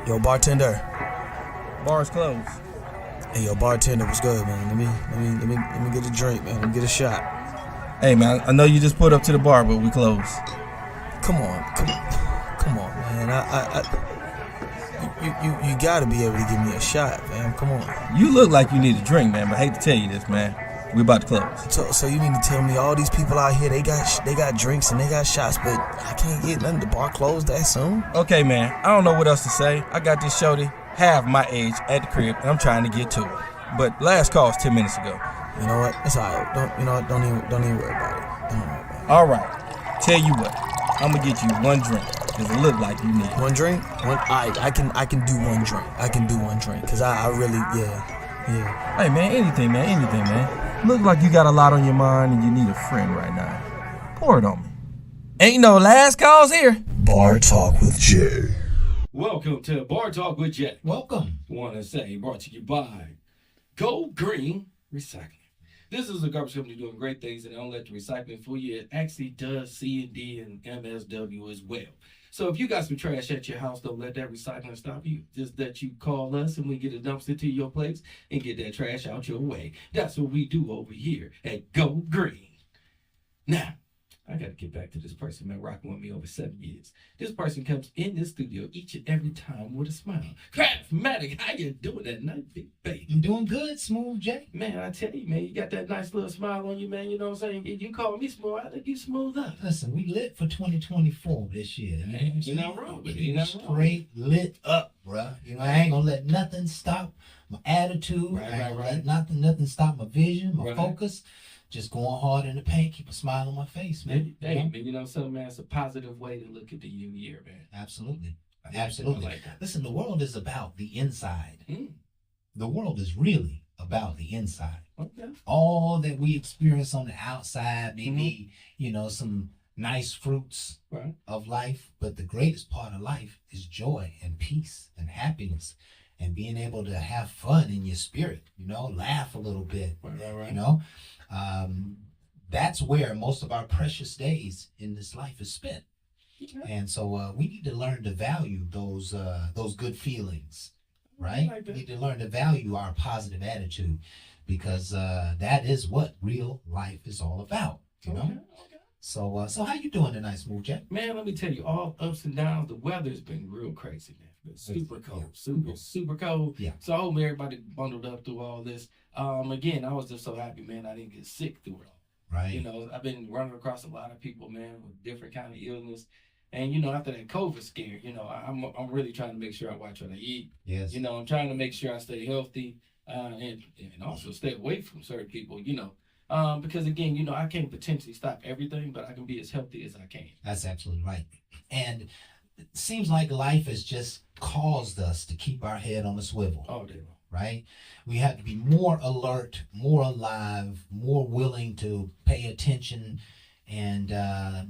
Yo, bartender. Bar's closed. Hey, yo, bartender, what's good, man? Let me get a drink, man. Let me get a shot. Hey, man, I know you just pulled up to the bar, but we closed. Come on, man. You gotta be able to give me a shot, man. Come on. You look like you need a drink, man, but I hate to tell you this, man. We about to close. So you mean to tell me all these people out here, they got drinks and they got shots, but I can't get nothing. The bar closed that soon? Okay, man, I don't know what else to say. I got this shorty half my age at the crib, and I'm trying to get to it. But last call was 10 minutes ago. You know what? It's alright. Don't even worry about it. Don't worry about it. All right, tell you what, I'm gonna get you one drink, because it look like you need it. One drink? I can do one drink. I can do one drink, because I really, yeah. Hey, man, anything, man. Look like you got a lot on your mind and you need a friend right now. Pour it on me. Ain't no last calls here. Bar Talk with Jay. Welcome to Bar Talk with Jay. Welcome. Want to say brought to you by Go Green Recycling. This is a garbage company doing great things, and they don't let the recycling fool you. It actually does C&D and MSW as well. So if you got some trash at your house, don't let that recycling stop you. Just that you call us and we get a dumpster to your place and get that trash out your way. That's what we do over here at Go Green. Now, I got to get back to this person, man, rocking with me over 7 years. This person comes in this studio each and every time with a smile. Craftmatic, how you doing that night, big baby? I'm doing good, Smooth Jay. Man, I tell you, man, you got that nice little smile on you, man. You know what I'm saying? You call me smooth, I think you smooth up. Listen, we lit for 2024 this year. Man, you're not wrong with it. You're not wrong. Straight lit up, bruh. You know, I ain't gonna let nothing stop my attitude. Right, I ain't gonna right. let nothing stop my vision, my Right. focus. Just going hard in the paint, keep a smile on my face, man. Hey, man, you know something, man? It's a positive way to look at the new year, man. Absolutely. I Absolutely. like that. Listen, the world is about the inside. Mm. The world is really about the inside. Okay. All that we experience on the outside may be, some nice fruits Right. of life, but the greatest part of life is joy and peace and happiness and being able to have fun in your spirit, laugh a little bit, Right. That's where most of our precious days in this life is spent. Okay. And so we need to learn to value those good feelings, right? I like that. We need to learn to value our positive attitude because that is what real life is all about, you know? Okay. So how you doing tonight, Smooth Jack? Man, let me tell you, all ups and downs, the weather's been real crazy, man. It's super cold, super cold. Yeah. So I hope everybody bundled up through all this. Again, I was just so happy, man, I didn't get sick through it all. Right. You know, I've been running across a lot of people, man, with different kind of illness. And, after that COVID scare, I'm really trying to make sure I watch what I eat. Yes. I'm trying to make sure I stay healthy and also stay away from certain people, because, again, I can't potentially stop everything, but I can be as healthy as I can. That's absolutely right. And it seems like life has just caused us to keep our head on a swivel. All day long. Right? We have to be more alert, more alive, more willing to pay attention, and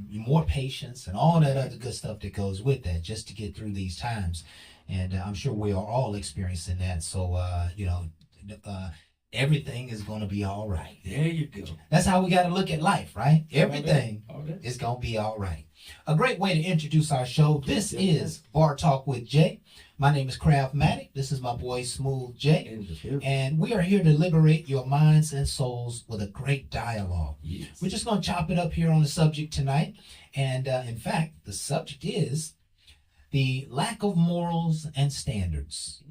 more patience, and all that other good stuff that goes with that, just to get through these times. And I'm sure we are all experiencing that. So, everything is going to be all right. There you go. That's how we got to look at life, right? Everything All day. is going to be all right. A great way to introduce our show. This is Bar Talk with Jay. My name is Craftmatic. This is my boy Smooth Jay. And we are here to liberate your minds and souls with a great dialogue. Yes. We're just going to chop it up here on the subject tonight. And in fact, the subject is the lack of morals and standards.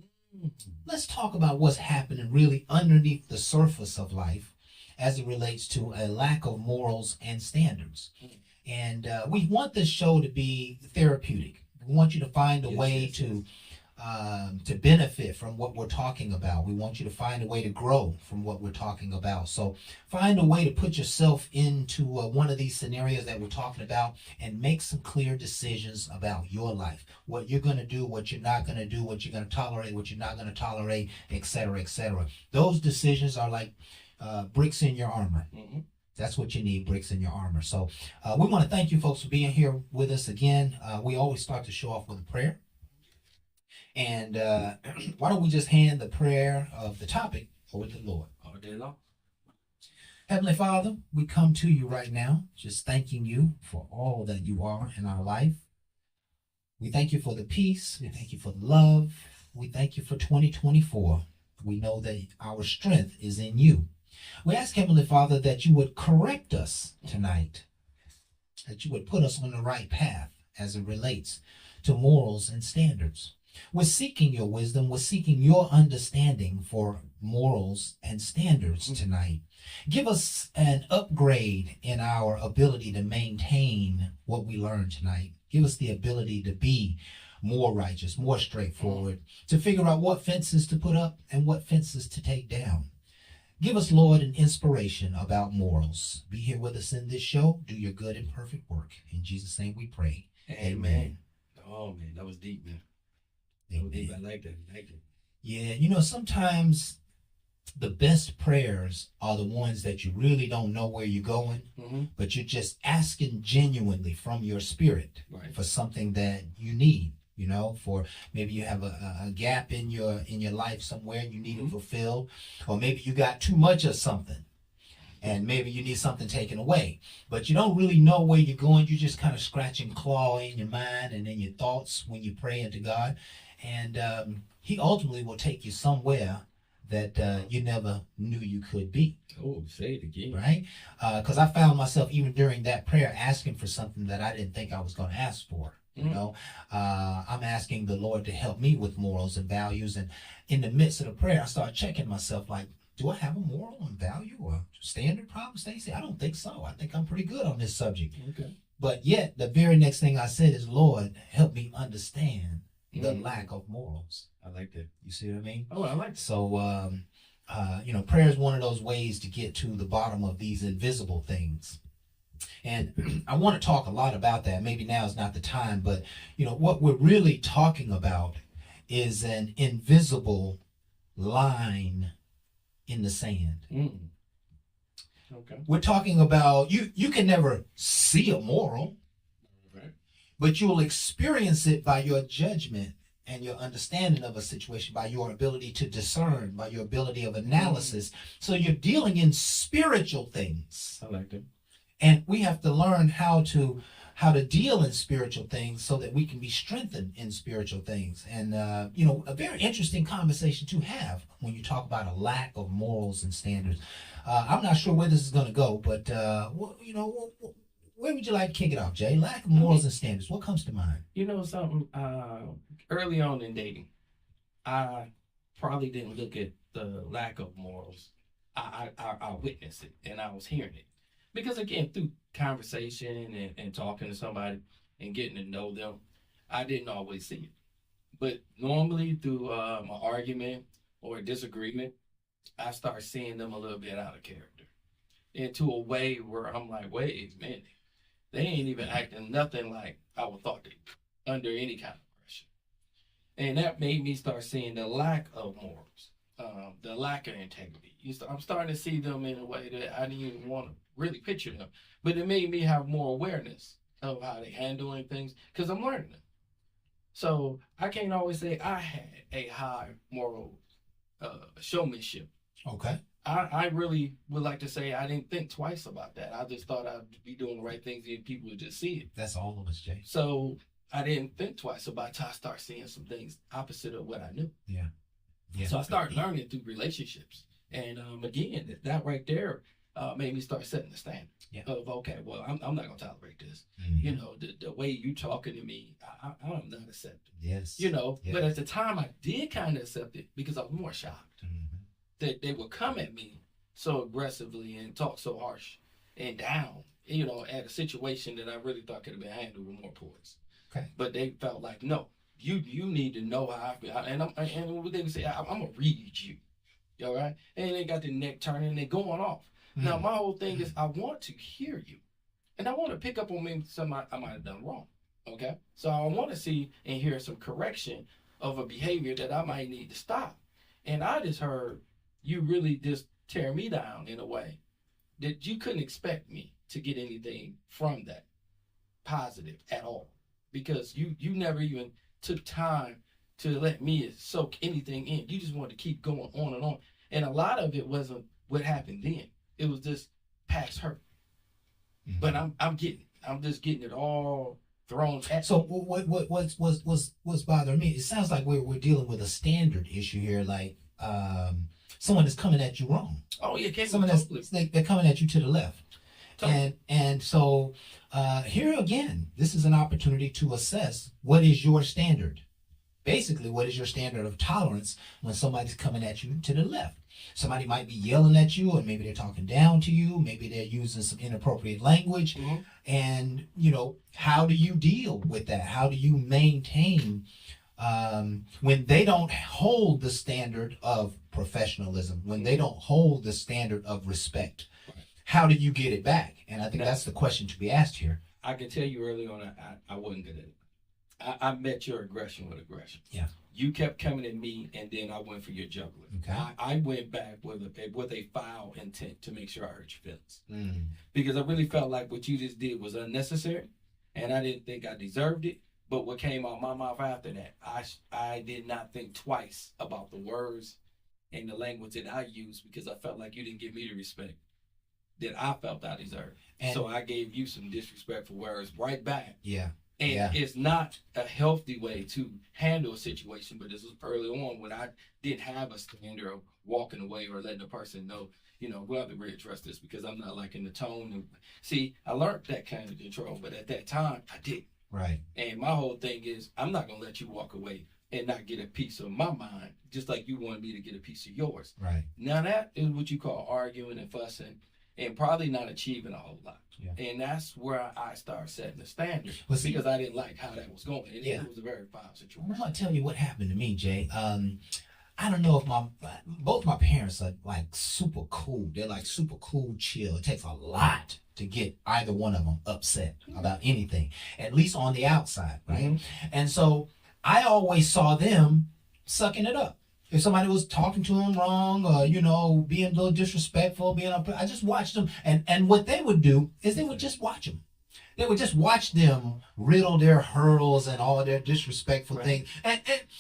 Let's talk about what's happening really underneath the surface of life as it relates to a lack of morals and standards. And we want this show to be therapeutic. We want you to find a way to benefit from what we're talking about. We want you to find a way to grow from what we're talking about. So find a way to put yourself into one of these scenarios that we're talking about and make some clear decisions about your life. What you're going to do, what you're not going to do, what you're going to tolerate, what you're not going to tolerate, etc., etc. Those decisions are like bricks in your armor. Mm-hmm. That's what you need, bricks in your armor. So we want to thank you folks for being here with us again. We always start the show off with a prayer. And why don't we just hand the prayer of the topic over to the Lord? All day long. Heavenly Father, we come to you right now, just thanking you for all that you are in our life. We thank you for the peace. We thank you for the love. We thank you for 2024. We know that our strength is in you. We ask, Heavenly Father, that you would correct us tonight, that you would put us on the right path as it relates to morals and standards. We're seeking your wisdom. We're seeking your understanding for morals and standards tonight. Give us an upgrade in our ability to maintain what we learned tonight. Give us the ability to be more righteous, more straightforward, to figure out what fences to put up and what fences to take down. Give us, Lord, an inspiration about morals. Be here with us in this show. Do your good and perfect work. In Jesus' name we pray. Amen. Oh, man, that was deep, man. Amen. I like that. Thank you. Yeah, you know, sometimes the best prayers are the ones that you really don't know where you're going, but you're just asking genuinely from your spirit for something that you need. You know, for maybe you have a gap in your life somewhere you need it fulfilled, or maybe you got too much of something and maybe you need something taken away, but you don't really know where you're going. You just kind of scratch and claw in your mind and in your thoughts when you pray into God, and he ultimately will take you somewhere that you never knew you could be. Oh, say it again. Right? Because I found myself even during that prayer asking for something that I didn't think I was going to ask for. You know, I'm asking the Lord to help me with morals and values. And in the midst of the prayer, I started checking myself like, do I have a moral and value or standard problem, Stacey? I don't think so. I think I'm pretty good on this subject. Okay. But yet, the very next thing I said is, Lord, help me understand the lack of morals. I like that. You see what I mean? Oh, I like that. So, you know, prayer is one of those ways to get to the bottom of these invisible things. And I want to talk a lot about that. Maybe now is not the time, but, you know, what we're really talking about is an invisible line in the sand. Okay. We're talking about, you can never see a moral, but you'll experience it by your judgment and your understanding of a situation, by your ability to discern, by your ability of analysis. So you're dealing in spiritual things. I like that. And we have to learn how to deal in spiritual things so that we can be strengthened in spiritual things. And, you know, a very interesting conversation to have when you talk about a lack of morals and standards. I'm not sure where this is going to go, but, you know, where would you like to kick it off, Jay? Lack of morals and standards. What comes to mind? You know something? Early on in dating, I probably didn't look at the lack of morals. I witnessed it and I was hearing it. Because again, through conversation and talking to somebody and getting to know them, I didn't always see it. But normally through an argument or a disagreement, I start seeing them a little bit out of character. Into a way where I'm like, wait a minute, they ain't even acting nothing like I would thought they under any kind of pressure. And that made me start seeing the lack of morals, the lack of integrity. I'm starting to see them in a way that I didn't even want to really picture them. But it made me have more awareness of how they handling things because I'm learning them. So I can't always say I had a high moral showmanship. Okay. I really would like to say I didn't think twice about that. I just thought I'd be doing the right things and people would just see it. That's all of us, Jay. So I didn't think twice about it till I start seeing some things opposite of what I knew. Yeah. So I started learning through relationships. And again, that right there made me start setting the standard of, okay, well, I'm not going to tolerate this. You know, the way you talking to me, I'm not accepting. Yes. You know, but at the time I did kind of accept it because I was more shocked that they would come at me so aggressively and talk so harsh and down, you know, at a situation that I really thought could have been handled with more poise. Okay. But they felt like, no, you need to know how I feel. And what they would say, I'm going to read you. All right? And they got their neck turning and they're going off. Now, my whole thing is I want to hear you. And I want to pick up on maybe something I might have done wrong. Okay? So I want to see and hear some correction of a behavior that I might need to stop. And I just heard you really just tear me down in a way that you couldn't expect me to get anything from that positive at all. Because you never even took time to let me soak anything in. You just wanted to keep going on and on. And a lot of it wasn't what happened then. It was just past hurt. But I'm just getting it all thrown at So what's bothering me? It sounds like we're dealing with a standard issue here, like someone is coming at you wrong. Oh yeah, can't Someone totally. they're coming at you to the left. Totally. And so here again, this is an opportunity to assess what is your standard. Basically, what is your standard of tolerance when somebody's coming at you to the left? Somebody might be yelling at you, or maybe they're talking down to you, maybe they're using some inappropriate language. Mhm. And, how do you deal with that? How do you maintain when they don't hold the standard of professionalism, when they don't hold the standard of respect? How do you get it back? And I think that's the question to be asked here. I can tell you early on, I wasn't good at it. I met your aggression with aggression. Yeah. You kept coming at me, and then I went for your jugular. Okay. I went back with a foul intent to make sure I hurt your feelings. Because I really felt like what you just did was unnecessary, and I didn't think I deserved it. But what came out my mouth after that, I did not think twice about the words and the language that I used, because I felt like you didn't give me the respect that I felt I deserved. And- so I gave you some disrespectful words right back. Yeah. And Yeah. it's not a healthy way to handle a situation, but this was early on when I didn't have a standard of walking away or letting the person know, we'll have to readdress this, because I'm not liking the tone. And see, I learned that kind of control, but at that time I didn't. Right. And my whole thing is, I'm not going to let you walk away and not get a piece of my mind, just like you wanted me to get a piece of yours. Right. Now that is what you call arguing and fussing, and probably not achieving a whole lot. Yeah. And that's where I started setting the standard, Well, see- because I didn't like how that was going. And Yeah. it was a very foul I'm situation. gonna tell you what happened to me, Jay. I don't know if both my parents are like super cool. They're like super cool, chill. It takes a lot to get either one of them upset about anything, at least on the outside, right? And so I always saw them sucking it up. If somebody was talking to them wrong, or being a little disrespectful, I just watched them. And what they would do is they would just watch them. They would just watch them riddle their hurls and all their disrespectful things.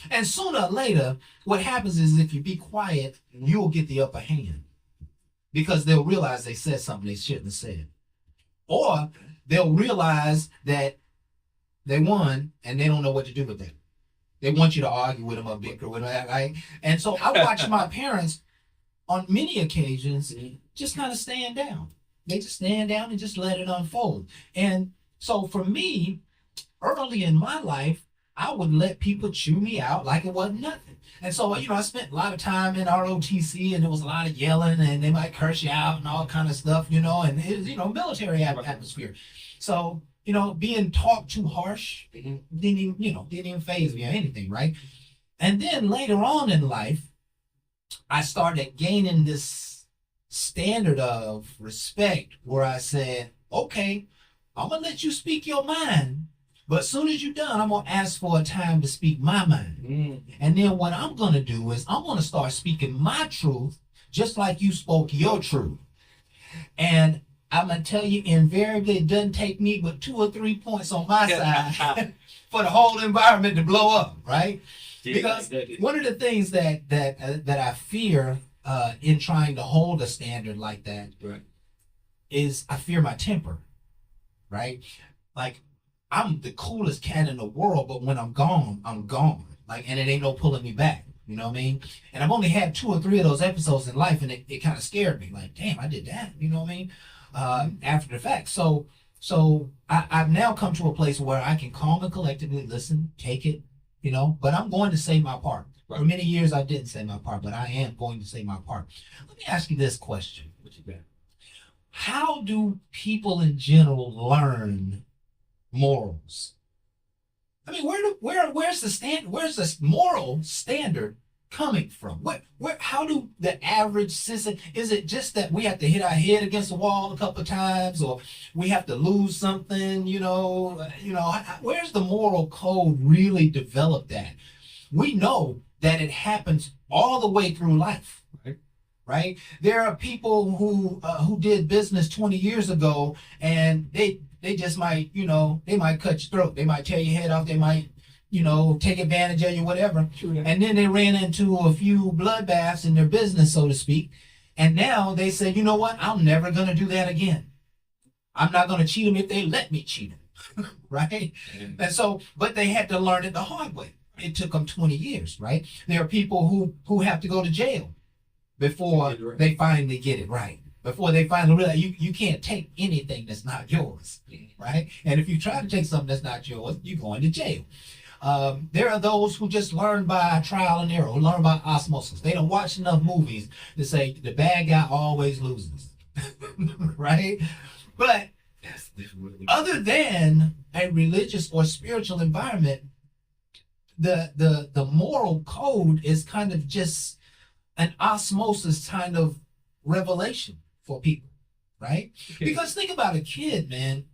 And sooner or later, what happens is, if you be quiet, you'll get the upper hand, because they'll realize they said something they shouldn't have said. Or they'll realize that they won and they don't know what to do with that. They want you to argue with them or bicker with them, right? And so I watched my parents on many occasions just kind of stand down. They just stand down and just let it unfold. And so for me, early in my life, I would let people chew me out like it wasn't nothing. And so, I spent a lot of time in ROTC, and there was a lot of yelling, and they might curse you out and all kind of stuff, and it was, military atmosphere. So, being talked too harsh didn't even faze me or anything, right? And then later on in life, I started gaining this standard of respect where I said, okay, I'm going to let you speak your mind, but as soon as you're done, I'm going to ask for a time to speak my mind. And then what I'm going to do is I'm going to start speaking my truth just like you spoke your truth. And I'm going to tell you, invariably, it doesn't take me but 2 or 3 points on my side for the whole environment to blow up, right? Because one of the things that I fear in trying to hold a standard like that is I fear my temper, right? Like, I'm the coolest cat in the world, but when I'm gone, I'm gone. Like, and it ain't no pulling me back. You know what I mean? And I've only had 2 or 3 of those episodes in life, and it kind of scared me. Like, damn, I did that. You know what I mean? After the fact. So I've now come to a place where I can calm and collectively listen, take it, but I'm going to say my part. Right. For many years, I didn't say my part, but I am going to say my part. Let me ask you this question. What you got? How do people in general learn morals? I mean, where's the moral standard coming from? How do the average citizen, is it just that we have to hit our head against the wall a couple of times, or we have to lose something, where's the moral code really developed at? We know that it happens all the way through life. Right? There are people who did business 20 years ago, and they just might, they might cut your throat. They might tear your head off. They might, take advantage of you, whatever. And then they ran into a few bloodbaths in their business, so to speak. And now they say, you know what? I'm never going to do that again. I'm not going to cheat them if they let me cheat them. right? And so, but they had to learn it the hard way. It took them 20 years, right? There are people who have to go to jail before they finally get it right. Before they finally realize you can't take anything that's not yours, right? And if you try to take something that's not yours, you're going to jail. There are those who just learn by trial and error, learn by osmosis. They don't watch enough movies to say the bad guy always loses, right? But other than a religious or spiritual environment, the moral code is kind of just an osmosis kind of revelation for people, right? Okay. Because think about a kid, man.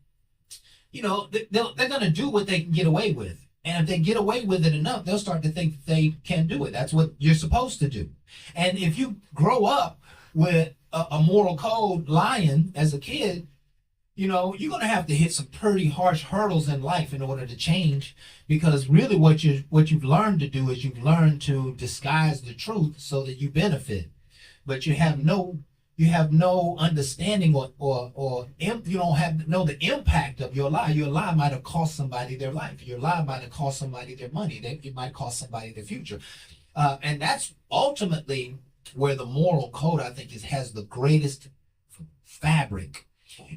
You know, they're going to do what they can get away with. And if they get away with it enough, they'll start to think that they can do it. That's what you're supposed to do. And if you grow up with a moral code lying as a kid, you know, you're going to have to hit some pretty harsh hurdles in life in order to change, because really what you've learned to do is you've learned to disguise the truth so that you benefit, but you have no understanding or you don't know the impact of your lie. Your lie might have cost somebody their life. Your lie might have cost somebody their money. It might cost somebody their future. And that's ultimately where the moral code, I think, has the greatest fabric,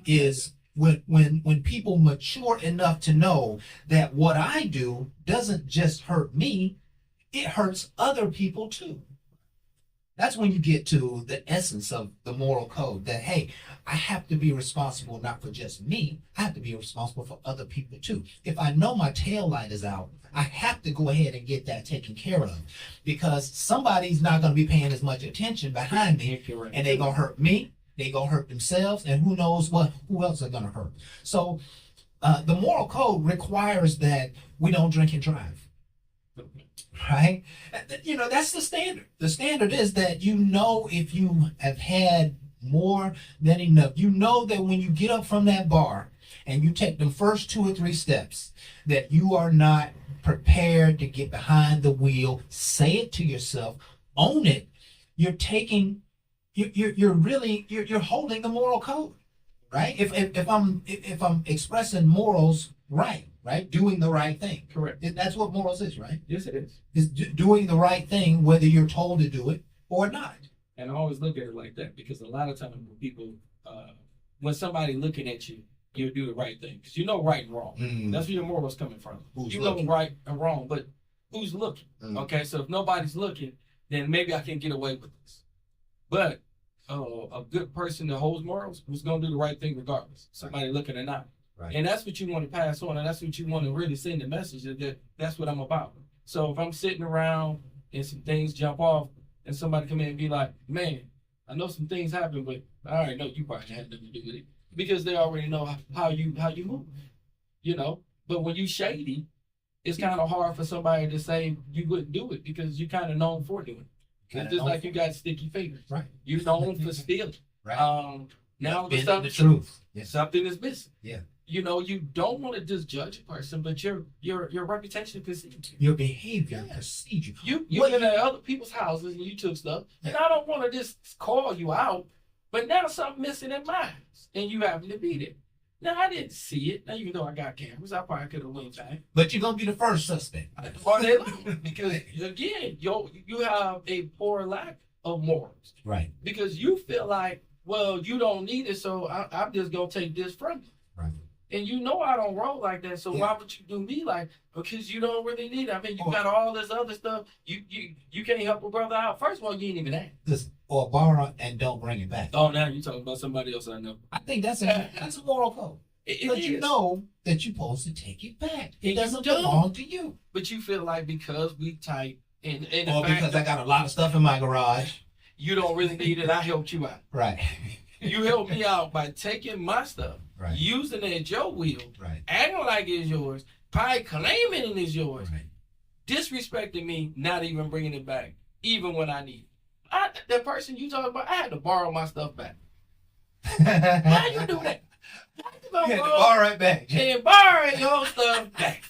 is when people mature enough to know that what I do doesn't just hurt me, it hurts other people too. That's when you get to the essence of the moral code, that, hey, I have to be responsible not for just me, I have to be responsible for other people too. If I know my tail light is out, I have to go ahead and get that taken care of, because somebody's not going to be paying as much attention behind me, and they're going to hurt me, they're going to hurt themselves, and who knows who else are going to hurt. So the moral code requires that we don't drink and drive. Right? You know, that's the standard. The standard is that, you know, if you have had more than enough, you know that when you get up from that bar and you take the first 2 or 3 steps, that you are not prepared to get behind the wheel. Say it to yourself, own it. You're taking, you're holding the moral code, right? If I'm expressing morals right, doing the right thing. Correct. That's what morals is, right? Yes, it is. Is doing the right thing, whether you're told to do it or not. And I always look at it like that, because a lot of times when people, when somebody looking at you, you'll do the right thing, because you know right and wrong. Mm. That's where your morals coming from. Who's you looking? Know right and wrong, but who's looking? Mm. Okay, so if nobody's looking, then maybe I can get away with this. But a good person that holds morals who's going to do the right thing regardless, somebody looking or not. Right. And that's what you want to pass on, and that's what you want to really send the message, that that's what I'm about. So if I'm sitting around and some things jump off, and somebody come in and be like, man, I know some things happen, but I already know you probably had nothing to do with it, because they already know how you move, you know. But when you shady, it's kind of hard for somebody to say you wouldn't do it, because you kind of known for doing it. It's just like you got sticky fingers. Right. You're known for stealing. Right. Now the truth. Yeah. Something is missing. Yeah. You know, you don't want to just judge a person, but your reputation precedes you. Your behavior precedes you. You've been at other people's houses and you took stuff, and I don't want to just call you out, but now something missing in mine, and you happen to be there. Now, I didn't see it. Now, even though I got cameras, I probably could have went back. But you're going to be the first suspect. Because, again, you have a poor lack of morals. Right. Because you feel like, well, you don't need it, so I'm just going to take this from you. Right. And you know I don't roll like that, so why would you do me like? Because you don't really need it. I mean, you got all this other stuff. You can't help a brother out. First of all, you ain't even ask. Listen, or borrow and don't bring it back. Oh, now you're talking about somebody else I know. I think that's a moral code. But you know that you're supposed to take it back. It doesn't belong to you. But you feel like because we tight and or because I got a lot of stuff in my garage, you don't really need it. I helped you out. Right. You helped me out by taking my stuff. Right. Using it at your will, right. Acting like it's yours, probably claiming it is yours, right. Disrespecting me, not even bringing it back, even when I need it. That person you talking about, I had to borrow my stuff back. How you do that? How you had to borrow it back and borrow your stuff back?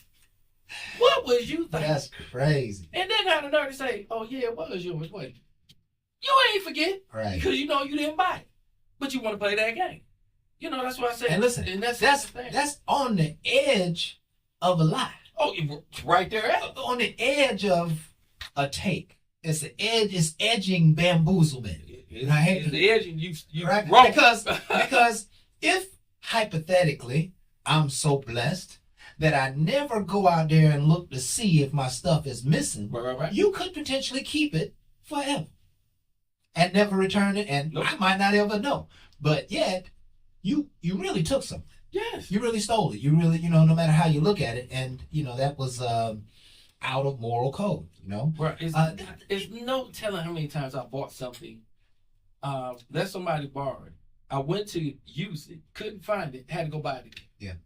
What was you thinking? That's crazy. And then got the nerve to say, "Oh yeah, it was yours." Wait, you ain't forget, right? Because you know you didn't buy it, but you want to play that game. You know, that's what I said. And listen, and that's that's on the edge of a lie. oh, it's right there. On the edge of a take. It's the edge. It's edging bamboozlement. Right? It's the edge, and you Right? wrong. Because if hypothetically I'm so blessed that I never go out there and look to see if my stuff is missing, right. you could potentially keep it forever and never return it, and Nope. I might not ever know. But yet, you really took something. Yes. You really stole it. You really, no matter how you look at it, and that was out of moral code. Right. It's no telling how many times I bought something that somebody borrowed. I went to use it, couldn't find it, had to go buy it again.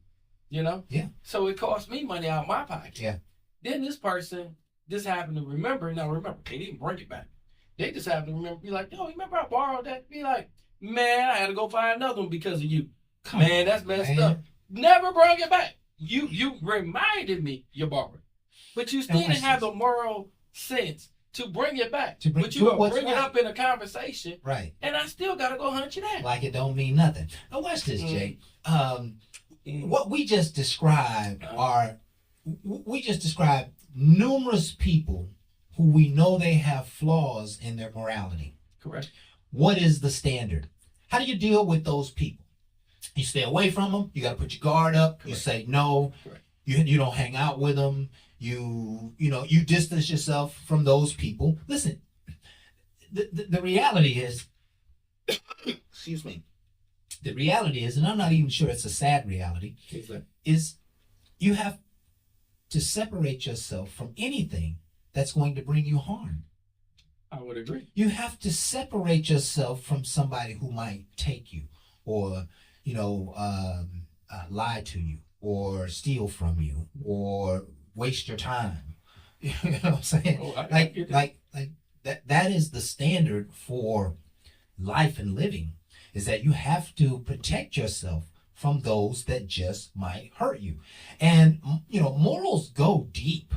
Yeah. Yeah. So it cost me money out of my pocket. Yeah. Then this person just happened to remember. Now remember, they didn't bring it back. They just happened to remember. Be like, yo, remember I borrowed that? Be like, man, I had to go find another one because of you. Man, that's messed up. Never bring it back. You reminded me you borrowed, but you still didn't have the moral sense to bring it back. But you gonna bring it up in a conversation, right? And I still gotta go hunt you down. Like it don't mean nothing. Now watch this, Jay. What we just described numerous people who we know they have flaws in their morality. Correct. What is the standard? How do you deal with those people? You stay away from them. You got to put your guard up. Correct. You say no. Correct. You don't hang out with them. You distance yourself from those people. Listen, the reality is, excuse me. The reality is, and I'm not even sure it's a sad reality, is you have to separate yourself from anything that's going to bring you harm. I would agree. You have to separate yourself from somebody who might take you, or lie to you, or steal from you, or waste your time. You know what I'm saying? Like that is the standard for life and living. Is that you have to protect yourself from those that just might hurt you. And, morals go deep.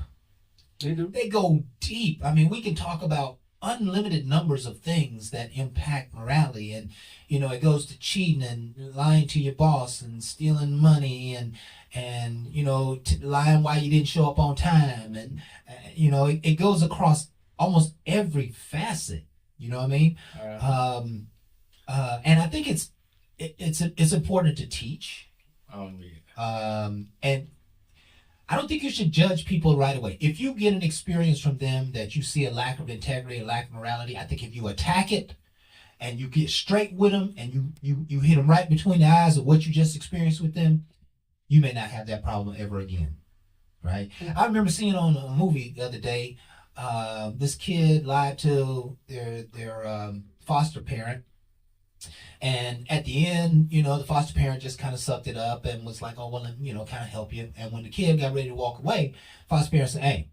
They do. They go deep. I mean, we can talk about unlimited numbers of things that impact morality. And, it goes to cheating and lying to your boss and stealing money and lying why you didn't show up on time. And, it goes across almost every facet. You know what I mean? And I think it's important to teach. Oh yeah. And I don't think you should judge people right away. If you get an experience from them that you see a lack of integrity, a lack of morality, I think if you attack it and you get straight with them and you hit them right between the eyes of what you just experienced with them, you may not have that problem ever again, right? I remember seeing on a movie the other day, this kid lied to their foster parent. And at the end, the foster parent just kind of sucked it up and was like, oh, well, kind of help you. And when the kid got ready to walk away, foster parent said, hey,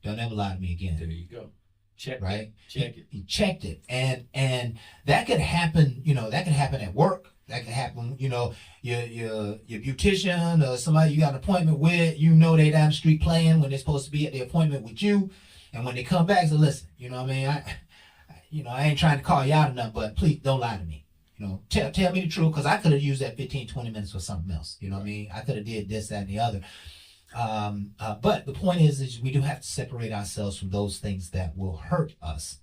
don't ever lie to me again. There you go. Check right? Check it. He checked it. And that could happen, that could happen at work. That could happen, your beautician or somebody you got an appointment with, they down the street playing when they're supposed to be at the appointment with you. And when they come back, say, listen, I ain't trying to call you out or nothing, but please don't lie to me. Tell me the truth, because I could have used that 15, 20 minutes for something else. You know what I mean? I could have did this, that, and the other. But the point is we do have to separate ourselves from those things that will hurt us.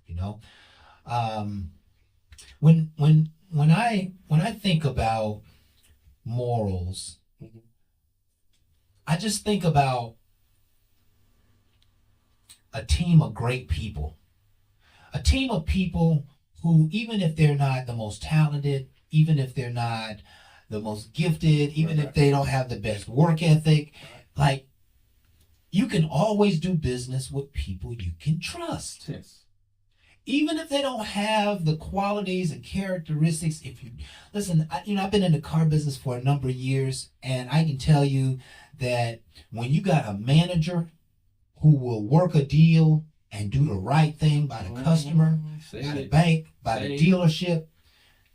When I think about morals, I just think about a team of great people. A team of people who, even if they're not the most talented, even if they're not the most gifted, even if they don't have the best work ethic, like, you can always do business with people you can trust. Yes. Even if they don't have the qualities and characteristics. If you listen, I've been in the car business for a number of years, and I can tell you that when you got a manager who will work a deal and do the right thing by the customer, by the bank, by the dealership,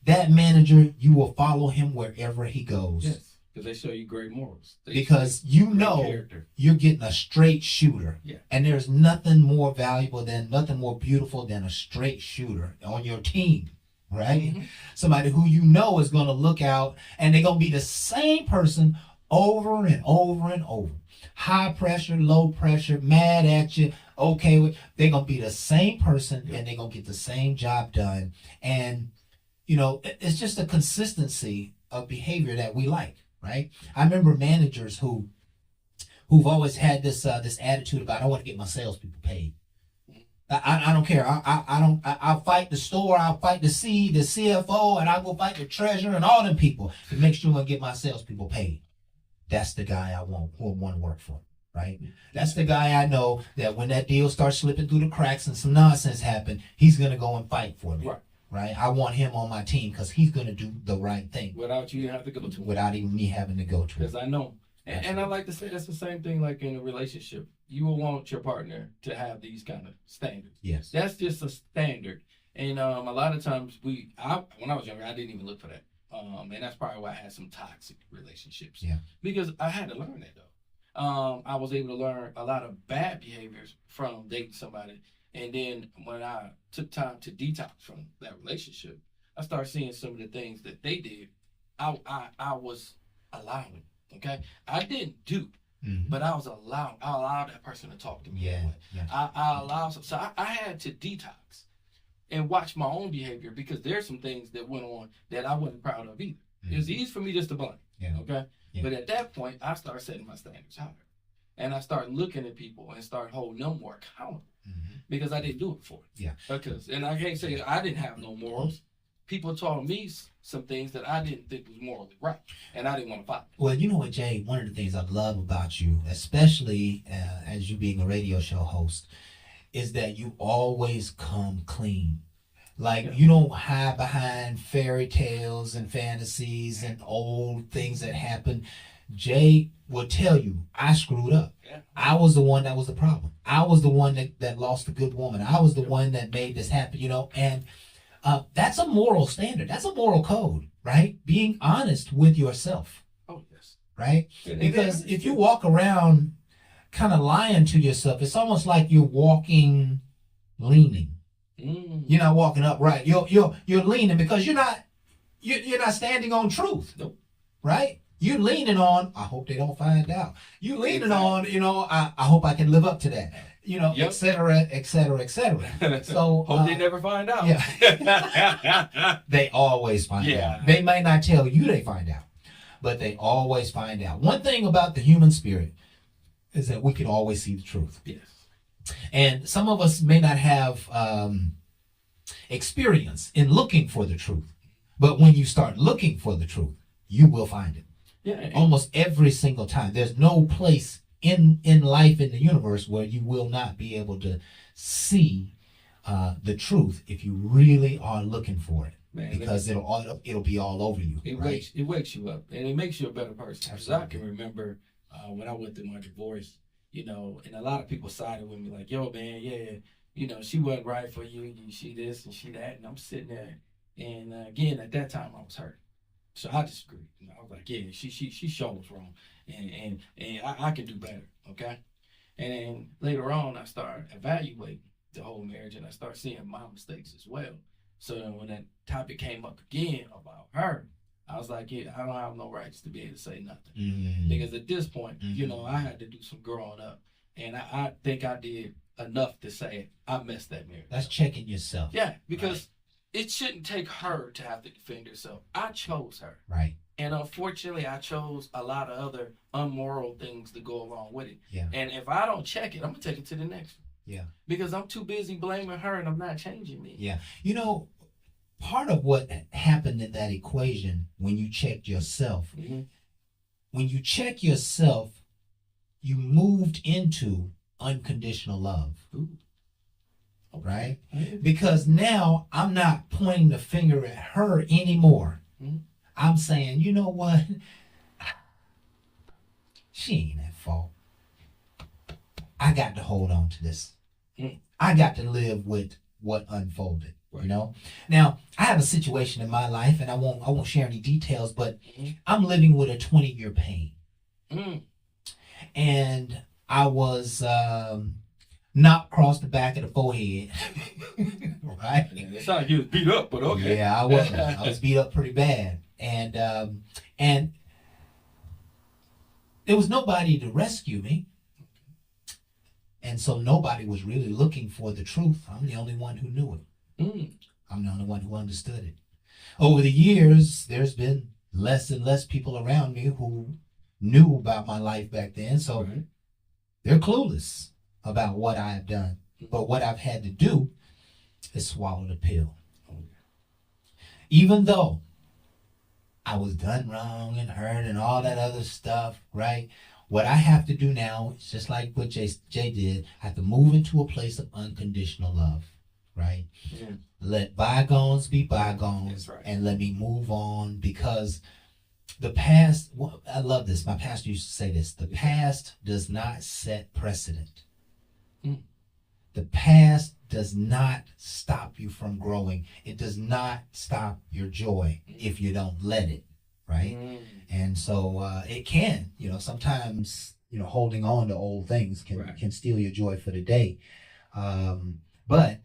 that manager, you will follow him wherever he goes. Yes, because they show you great morals. Because you're getting a straight shooter. Yeah. And there's nothing more valuable nothing more beautiful than a straight shooter on your team, right? Mhm. Somebody who you know is going to look out, and they're going to be the same person over and over and over. High pressure, low pressure, mad at you, okay with, they're going to be the same person, and they're going to get the same job done. And, you know, it's just a consistency of behavior that we like, right? I remember managers who've always had this attitude about, I want to get my salespeople paid. I don't care. I'll fight the store. I'll fight the CFO, and I'll go fight the treasurer and all them people to make sure I get my salespeople paid. That's the guy I want to work for, right? That's the guy I know that when that deal starts slipping through the cracks and some nonsense happen, he's gonna go and fight for me, right? I want him on my team because he's gonna do the right thing Without you have to go to him. without even me having to go to Because him. I know. And I like to say that's the same thing like in a relationship. You will want your partner to have these kind of standards. Yes. That's just a standard. And a lot of times when I was younger, I didn't even look for that. And that's probably why I had some toxic relationships. Yeah. Because I had to learn that though. I was able to learn a lot of bad behaviors from dating somebody. And then when I took time to detox from that relationship, I started seeing some of the things that they did. I was allowing. Okay, I didn't do, but I allowed that person to talk to me. Yeah, That way. yeah. I allowed, so I had to detox and watch my own behavior because there's some things that went on that I wasn't proud of either. It was easy for me just to blame. Yeah. Okay, Yeah. but at that point, I started setting my standards higher, and I started looking at people and started holding them more accountable because I didn't do it before. Yeah. And I can't say I didn't have no morals. People taught me some things that I didn't think was morally right, and I didn't want to follow. Well, you know what, Jay? One of the things I love about you, especially as you being a radio show host, is that you always come clean. Like, you don't hide behind fairy tales and fantasies and old things that happen. Jay will tell you, I screwed up. Yeah. I was the one that was the problem. I was the one that lost a good woman. I was the one that made this happen, you know, and that's a moral standard. That's a moral code, right? Being honest with yourself, Oh yes. right? And Because if you walk around kind of lying to yourself, it's almost like you're walking leaning. You're not walking upright. You're leaning because you're not standing on truth. Nope. Right? You're leaning on, I hope they don't find out. You're leaning on, you know, I hope I can live up to that. You know, Yep. et cetera, et cetera, et cetera. So hope they never find out. Yeah. They always find Yeah. out. They may not tell you they find out, but they always find out. One thing about the human spirit is that we can always see the truth. Yes. And some of us may not have experience in looking for the truth. But when you start looking for the truth, you will find it. Yeah. Almost every single time. There's no place in life, in the universe, where you will not be able to see the truth if you really are looking for it. Man, Because it'll be all over you. It right? wakes you up, and it makes you a better person. Because I Absolutely. can remember when I went through my divorce, you know, and a lot of people sided with me, like, "Yo, man, yeah, you know, she wasn't right for you. She this and she that." And I'm sitting there, and again, at that time, I was hurt, so I disagreed. You know, I was like, "Yeah, she sure was wrong, and I can do better, okay." And then later on, I started evaluating the whole marriage, and I started seeing my mistakes as well. So then when that topic came up again about her, I was like, yeah, I don't have no rights to be able to say nothing. Mm. Because at this point, you know, I had to do some growing up. And I think I did enough to say I messed that marriage. That's checking yourself. Yeah, because it shouldn't take her to have to defend herself. I chose her. Right. And unfortunately, I chose a lot of other unmoral things to go along with it. Yeah. And if I don't check it, I'm going to take it to the next one. Yeah. Because I'm too busy blaming her and I'm not changing me. Yeah. You know, part of what happened in that equation when you checked yourself, Mhm. when you check yourself, you moved into unconditional love, Ooh. Okay. right? Mhm. Because now I'm not pointing the finger at her anymore. Mhm. I'm saying, you know what? She ain't at fault. I got to hold on to this. Mm. I got to live with what unfolded. Right. You know. Now I have a situation in my life, and I won't share any details, but Mhm. I'm living with a 20-year pain, Mm. and I was knocked across the back of the forehead, right? It sounded like you was beat up, but okay. Yeah, I was. I was beat up pretty bad, and there was nobody to rescue me, and so nobody was really looking for the truth. I'm the only one who knew it. I'm the only one who understood it. Over the years, there's been less and less people around me who knew about my life back then, so they're clueless about what I have done. But what I've had to do is swallow the pill. Even though I was done wrong and hurt and all that other stuff, right? What I have to do now is just like what Jay did. I have to move into a place of unconditional love, right? Let bygones be bygones, and let me move on, because the past, I love this. My pastor used to say this: the past does not set precedent. The past does not stop you from growing. It does not stop your joy if you don't let it, right? And so it can, sometimes, holding on to old things can steal your joy for the day. But,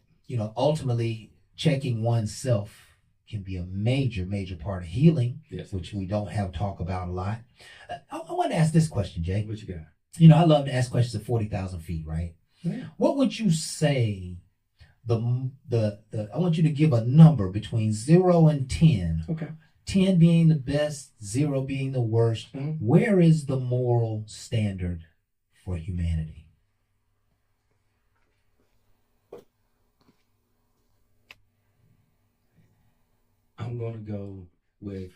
ultimately checking oneself can be a major, major part of healing, which we don't have talk about a lot. I want to ask this question, Jay. What you got? I love to ask questions at 40,000 feet, right? Yeah. What would you say I want you to give a number between 0 and 10. Okay. 10 being the best, 0 being the worst. Where is the moral standard for humanity? I'm going to go with,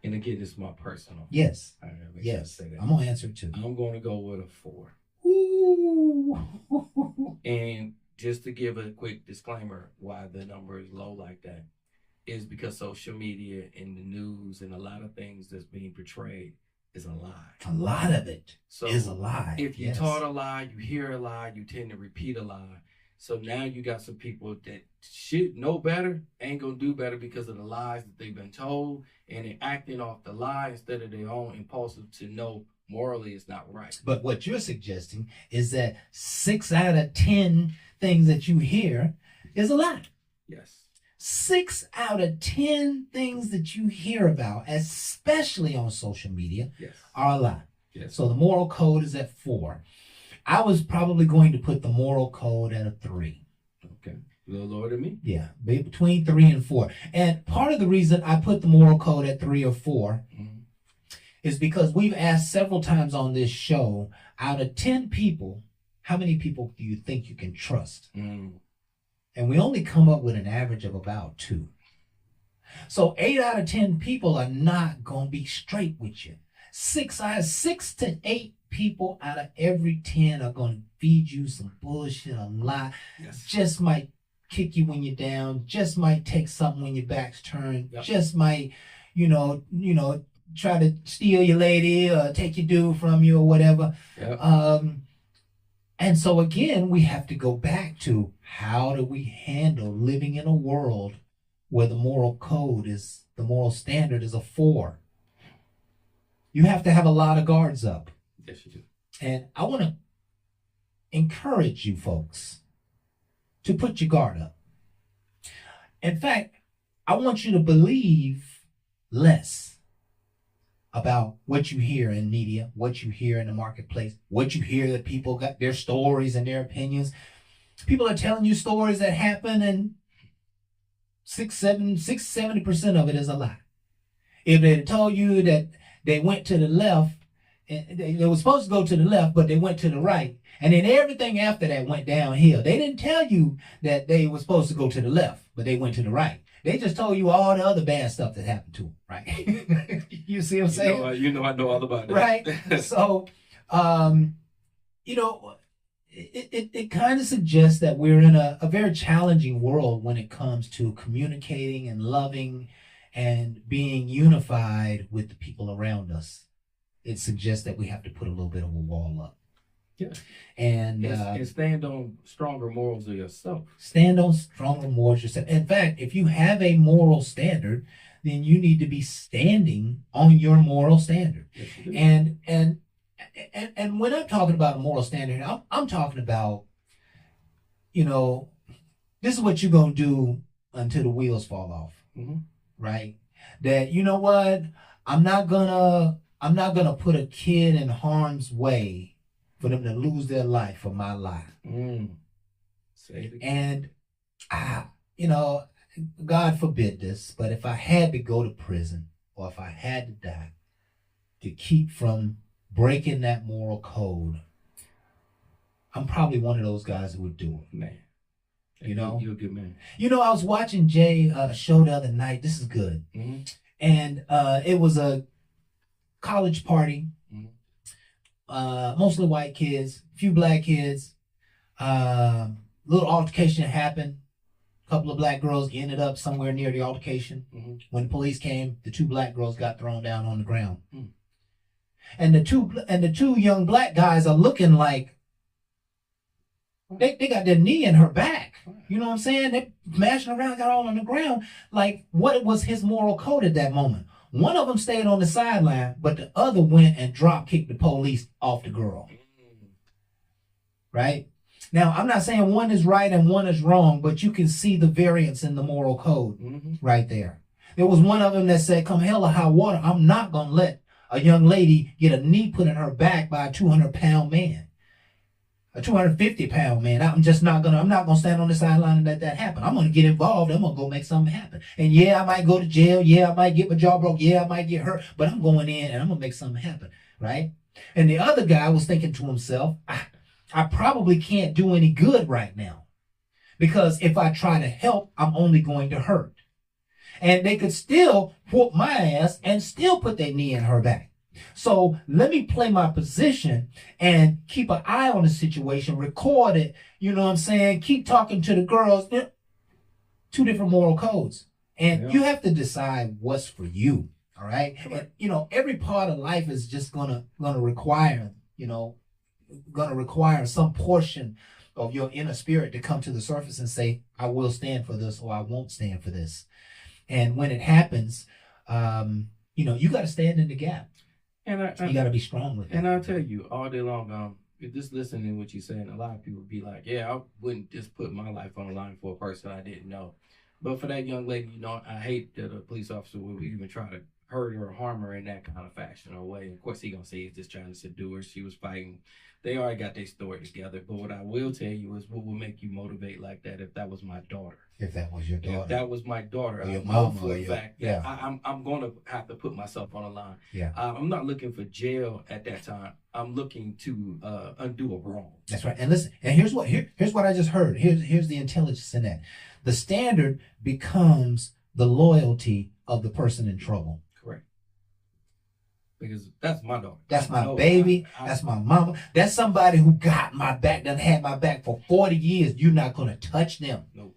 and again, this is my personal. Yes. Yes. I'm going to answer it too. I'm going to go with a 4. Ooh. And just to give a quick disclaimer why the number is low like that is because social media and the news and a lot of things that's being portrayed is a lie. A lot of it is a lie. If you taught a lie, you hear a lie, you tend to repeat a lie. So now you got some people that should know better, ain't gonna do better because of the lies that they've been told, and they're acting off the lie instead of their own impulsive to know morally it's not right. But what you're suggesting is that 6 out of 10 things that you hear is a lie. Yes. 6 out of 10 things that you hear about, especially on social media, are a lie. Yes. So the moral code is at 4. I was probably going to put the moral code at a 3. Okay. A little lower than me? Yeah, between 3 and 4. And part of the reason I put the moral code at 3 or 4 is because we've asked several times on this show, out of 10 people, how many people do you think you can trust? And we only come up with an average of about 2. So 8 out of 10 people are not going to be straight with you. 6 to 8 people out of every 10 are going to feed you some bullshit, a lie. Just might kick you when you're down, just might take something when your back's turned, just might, try to steal your lady or take your dude from you or whatever. And so again, we have to go back to how do we handle living in a world where the moral standard is a 4. You have to have a lot of guards up. Yes, you do. And I want to encourage you folks to put your guard up. In fact, I want you to believe less about what you hear in media, what you hear in the marketplace, what you hear that people got their stories and their opinions. People are telling you stories that happen, and 70% of it is a lie. If they told you that they went to the left, they were supposed to go to the left, but they went to the right, and then everything after that went downhill. They didn't tell you that they were supposed to go to the left, but they went to the right. They just told you all the other bad stuff that happened to them, right? You see what I'm saying? I know all about that. Right? So, it kind of suggests that we're in a very challenging world when it comes to communicating and loving and being unified with the people around us. It suggests that we have to put a little bit of a wall up. Yeah. And stand on stronger morals of yourself. Stand on stronger morals yourself. In fact, if you have a moral standard, then you need to be standing on your moral standard. Yes, you do. And when I'm talking about a moral standard, I'm talking about, this is what you're gonna do until the wheels fall off, Mhm. right? That you know what? I'm not gonna put a kid in harm's way for them to lose their life for my life. Say it again. And you know, God forbid this, but if I had to go to prison or if I had to die to keep from breaking that moral code, I'm probably one of those guys who would do it. Man. You know? You're a good man. You know, I was watching Jay show the other night. This is good. Mm-hmm. And it was a college party. Mostly white kids, few black kids. Little altercation happened. A couple of black girls ended up somewhere near the altercation. Mm-hmm. When the police came, the two black girls got thrown down on the ground. Mm. And the two young black guys are looking like they got their knee in her back. You know what I'm saying? They mashing around, got all on the ground. Like, what was his moral code at that moment? One of them stayed on the sideline, but the other went and drop kicked the police off the girl. Right? Now, I'm not saying one is right and one is wrong, but you can see the variance in the moral code right there. There was one of them that said, come hell or high water, I'm not going to let a young lady get a knee put in her back by a 200-pound man. A 250-pound man. I'm not going to stand on the sideline and let that happen. I'm going to get involved. I'm going to go make something happen. And yeah, I might go to jail. Yeah, I might get my jaw broke. Yeah, I might get hurt. But I'm going in and I'm going to make something happen. Right? And the other guy was thinking to himself, I probably can't do any good right now. Because if I try to help, I'm only going to hurt. And they could still whoop my ass and still put their knee in her back. So let me play my position and keep an eye on the situation, record it, you know what I'm saying? Keep talking to the girls. Two different moral codes. And you have to decide what's for you, all right? And, you know, every part of life is just gonna require, gonna require some portion of your inner spirit to come to the surface and say, I will stand for this or I won't stand for this. And when it happens, you got to stand in the gap. And you got to be strong with it. And I'll tell you, all day long, just listening to what you're saying, a lot of people be like, yeah, I wouldn't just put my life on the line for a person I didn't know. But for that young lady, I hate that a police officer would even try to hurt her or harm her in that kind of fashion or way. Of course, he going to say he's just trying to subdue her. She was fighting. They already got their story together. But what I will tell you is what will make you motivate like that if that was my daughter. If that was your daughter. If that was my daughter, or your I know mom, for a fact that yeah. I'm going to have to put myself on the line. Yeah. I'm not looking for jail at that time. I'm looking to undo a wrong. That's right. And listen, and here's what I just heard. Here's the intelligence in that. The standard becomes the loyalty of the person in trouble. Correct. Because that's my daughter. That's my baby. That's my mama. That's somebody who got my back, done had my back for 40 years. You're not going to touch them. Nope.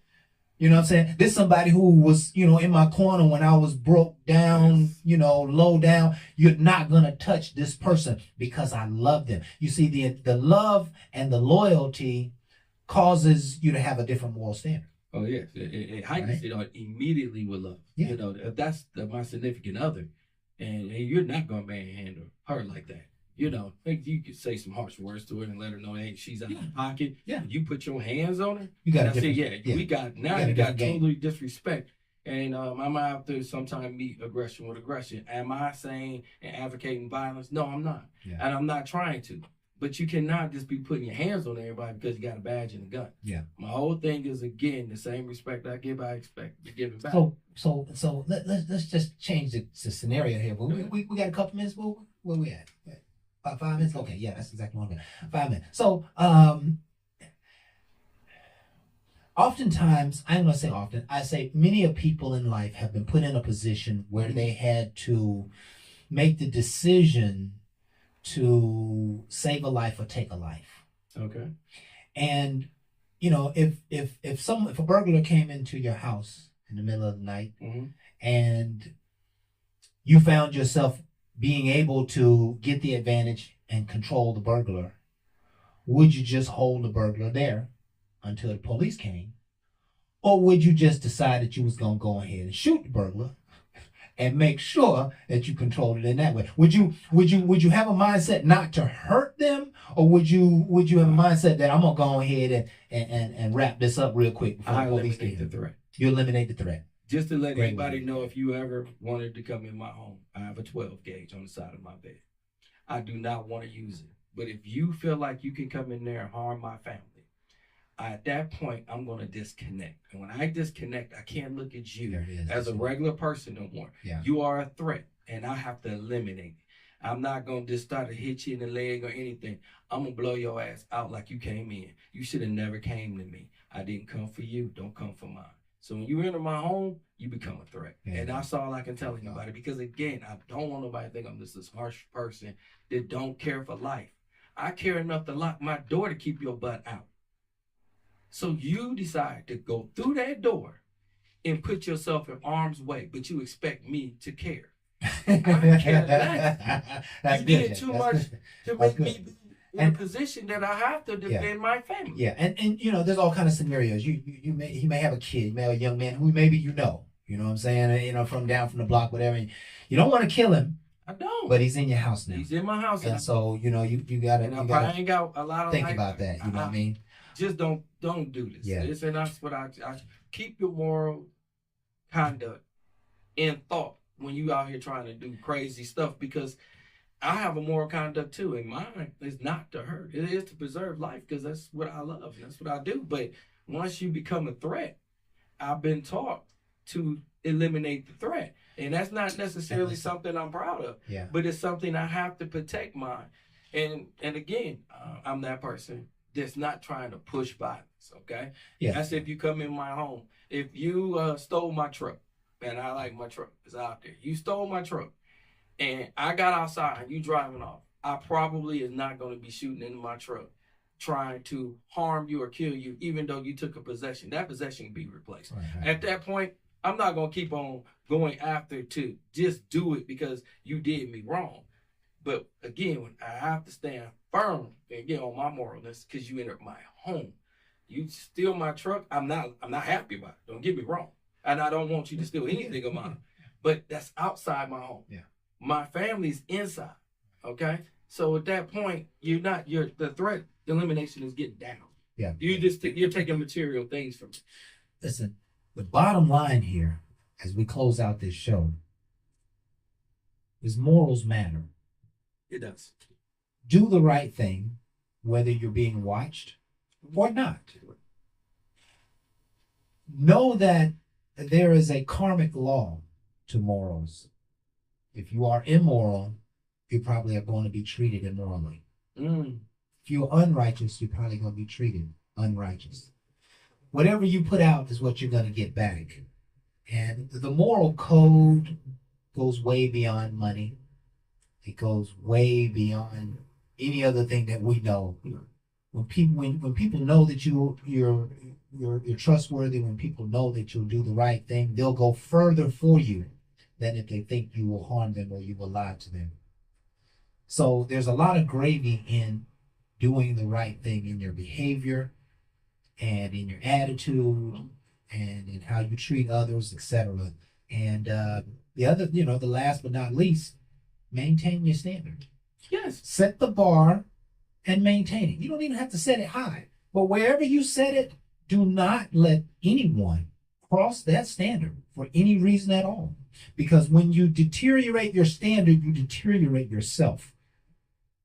You know what I'm saying? This is somebody who was, in my corner when I was broke down, low down. You're not going to touch this person because I love them. You see, the love and the loyalty causes you to have a different moral standard. Oh, yes. It heightens it immediately with love. Yeah. If that's my significant other, and you're not going to manhandle her like that. You could say some harsh words to her and let her know, hey, she's out of pocket. Yeah. You put your hands on her. You got to say, you got totally disrespect. And I might have to sometimes meet aggression with aggression. Am I saying and advocating violence? No, I'm not. Yeah. And I'm not trying to. But you cannot just be putting your hands on everybody because you got a badge and a gun. Yeah. My whole thing is, again, the same respect I give, I expect to give it back. So let's just change the scenario here. We got a couple minutes. Where we at? About 5 minutes? Okay, yeah, that's exactly what I'm getting. 5 minutes. So, oftentimes, I'm going to say often, I say many of people in life have been put in a position where they had to make the decision to save a life or take a life. Okay. And, if a burglar came into your house in the middle of the night and you found yourself being able to get the advantage and control the burglar, would you just hold the burglar there until the police came? Or would you just decide that you was going to go ahead and shoot the burglar and make sure that you control it in that way. Would you have a mindset not to hurt them, or would you have a mindset that I'm gonna go ahead and wrap this up real quick before I the police eliminate get the here? threat. You eliminate the threat. Just to let Great anybody way. know, if you ever wanted to come in my home, I have a 12 gauge on the side of my bed. I do not want to use it. But if you feel like you can come in there and harm my family, at that point, I'm going to disconnect. And when I disconnect, I can't look at you There it is. as a regular person no more. Yeah. You are a threat, and I have to eliminate it. I'm not going to just start to hit you in the leg or anything. I'm going to blow your ass out like you came in. You should have never came to me. I didn't come for you. Don't come for mine. So when you enter my home, you become a threat. Yeah. And that's all I can tell anybody. Because again, I don't want nobody to think I'm just this harsh person that don't care for life. I care enough to lock my door to keep your butt out. So you decide to go through that door and put yourself in harm's way, but you expect me to care. I care less. That's You good. did too That's much good. to That's make good. me be in And- a position that I have to defend my family. Yeah, and you know, there's all kind of scenarios. He may have a kid, you may have a young man who maybe you know what I'm saying, you know, from down from the block, whatever. You don't want to kill him, I don't. but he's in your house now, He's in my house, and so you know you gotta and I probably ain't got a lot of think life. about that. You know what I mean? Just don't do this. Yeah. And that's what I keep your moral conduct in thought when you out here trying to do crazy stuff, because I have a moral conduct too, and mine is not to hurt. It is to preserve life, because that's what I love. That's what I do. But once you become a threat, I've been taught to eliminate the threat, and that's not necessarily something I'm proud of. Yeah. But it's something I have to protect mine. And again, I'm that person that's not trying to push violence. Okay. Yeah. That's if you come in my home. If you stole my truck, and I like my truck, it's out there. You stole my truck, and I got outside and you driving off. I probably is not going to be shooting into my truck, trying to harm you or kill you, even though you took a possession. That possession can be replaced. Right. At that point, I'm not going to keep on going after to just do it because you did me wrong. But again, when I have to stand firm and get on my moralness because you entered my home. You steal my truck, I'm not happy about it. Don't get me wrong. And I don't want you to steal anything of mine. But that's outside my home. Yeah. My family's inside. Okay? So at that point, the threat elimination is getting down. Yeah. You're taking material things from me. Listen, the bottom line here, as we close out this show, is morals matter. It does. Do the right thing, whether you're being watched or not. Know that there is a karmic law to morals. If you are immoral, you probably are going to be treated immorally. If you're unrighteous, you're probably going to be treated unrighteous. Whatever you put out is what you're going to get back. And the moral code goes way beyond money. It goes way beyond any other thing that we know. When people know that you're trustworthy, when people know that you'll do the right thing, they'll go further for you than if they think you will harm them or you will lie to them. So there's a lot of gravy in doing the right thing in your behavior and in your attitude and in how you treat others, etc. And the last but not least, maintain your standard. Yes. Set the bar and maintain it. You don't even have to set it high, but wherever you set it, do not let anyone cross that standard for any reason at all. Because when you deteriorate your standard, you deteriorate yourself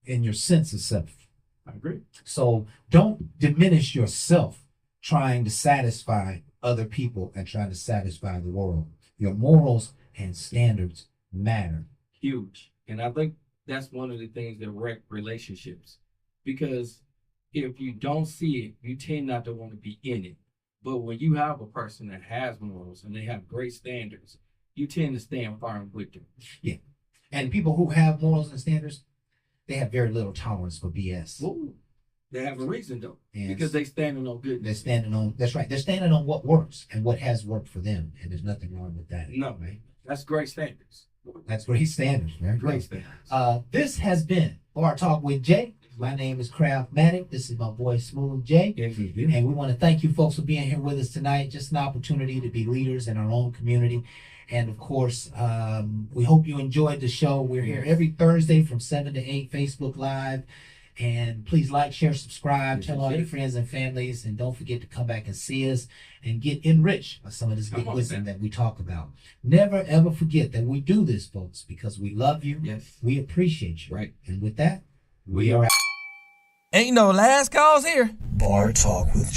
and your sense of self. I agree. So don't diminish yourself trying to satisfy other people and trying to satisfy the world. Your morals and standards matter. Huge. And I think that's one of the things that wreck relationships. Because if you don't see it, you tend not to want to be in it. But when you have a person that has morals and they have great standards, you tend to stand firm with them. Yeah. And people who have morals and standards, they have very little tolerance for BS. Ooh, they have a reason though. Yes. Because they standing on They're goodness. standing on, that's right. They're standing on what works and what has worked for them. And there's nothing wrong with that. No, Right? that's great standards. That's great standards, man. Great standards. This has been Bar Talk with Jay. My name is Craftmatic. This is my boy Smooth Jay. And we want to thank you folks for being here with us tonight. Just an opportunity to be leaders in our own community And of course, we hope you enjoyed the show. We're here every Thursday from 7 to 8, Facebook Live. And please like, share, subscribe, tell all your friends and families. And don't forget to come back and see us and get enriched by some of this good wisdom that we talk about. Never, ever forget that we do this, folks, because we love you. Yes. We appreciate you. Right. And with that, we are out. Ain't no last calls here. Bar Talk with